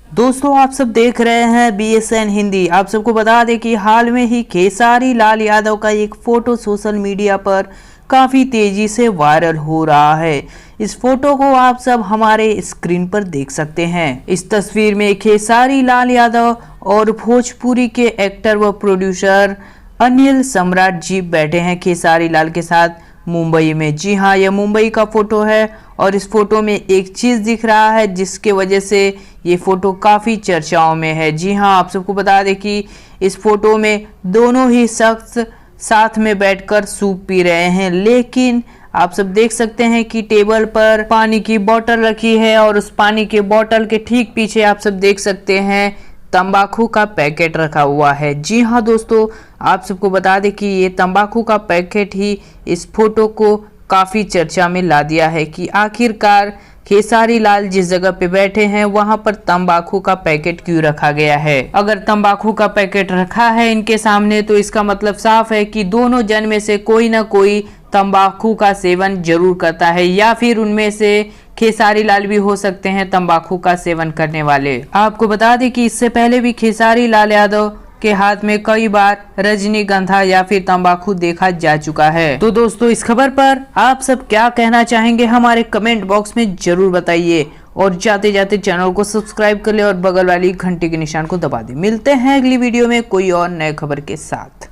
दोस्तों आप सब देख रहे हैं BSN हिंदी। आप सबको बता दें कि हाल में ही खेसारी लाल यादव का एक फोटो सोशल मीडिया पर काफ़ी तेजी से वायरल हो रहा है। इस फोटो को आप सब हमारे स्क्रीन पर देख सकते हैं। इस तस्वीर में खेसारी लाल यादव और भोजपुरी के एक्टर व प्रोड्यूसर अनिल सम्राट जी बैठे हैं खेसारी लाल के साथ मुंबई में। जी हाँ, यह मुंबई का फोटो है और इस फोटो में एक चीज़ दिख रहा है जिसके वजह से ये फोटो काफ़ी चर्चाओं में है। जी हाँ, आप सबको बता दें कि इस फोटो में दोनों ही शख्स साथ में बैठकर सूप पी रहे हैं, लेकिन आप सब देख सकते हैं कि टेबल पर पानी की बोतल रखी है और उस पानी के बोतल के ठीक पीछे आप सब देख सकते हैं तंबाकू का पैकेट रखा हुआ है। जी हाँ दोस्तों, आप सबको बता दें कि ये तंबाकू का पैकेट ही इस फोटो को काफ़ी चर्चा में ला दिया है कि आखिरकार खेसारी लाल जिस जगह पे बैठे हैं वहां पर तंबाकू का पैकेट क्यों रखा गया है। अगर तंबाकू का पैकेट रखा है इनके सामने तो इसका मतलब साफ है कि दोनों जन में से कोई ना कोई तंबाकू का सेवन जरूर करता है, या फिर उनमें से खेसारी लाल भी हो सकते हैं तंबाकू का सेवन करने वाले। आपको बता दें कि इससे पहले भी खेसारी लाल यादव के हाथ में कई बार रजनीगंधा या फिर तंबाकू देखा जा चुका है। तो दोस्तों इस खबर पर आप सब क्या कहना चाहेंगे हमारे कमेंट बॉक्स में जरूर बताइए, और जाते जाते चैनल को सब्सक्राइब कर ले और बगल वाली घंटी के निशान को दबा दे। मिलते हैं अगली वीडियो में कोई और नए खबर के साथ।